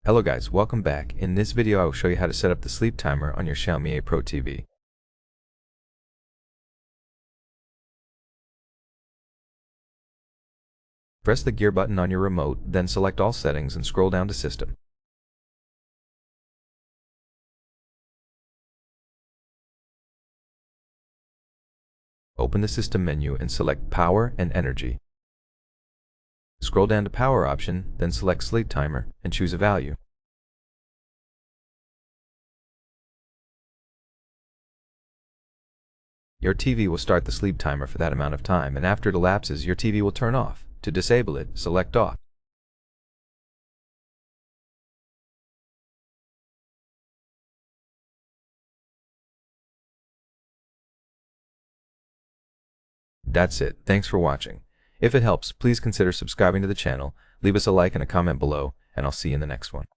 Hello guys, welcome back. In this video I will show you how to set up the sleep timer on your XIAOMI A Pro TV. Press the gear button on your remote, then select all settings and scroll down to System. Open the System menu and select Power and Energy. Scroll down to Power option, then select Sleep Timer and choose a value. Your TV will start the sleep timer for that amount of time, and after it elapses, your TV will turn off. To disable it, select Off. That's it. Thanks for watching. If it helps, please consider subscribing to the channel, leave us a like and a comment below, and I'll see you in the next one.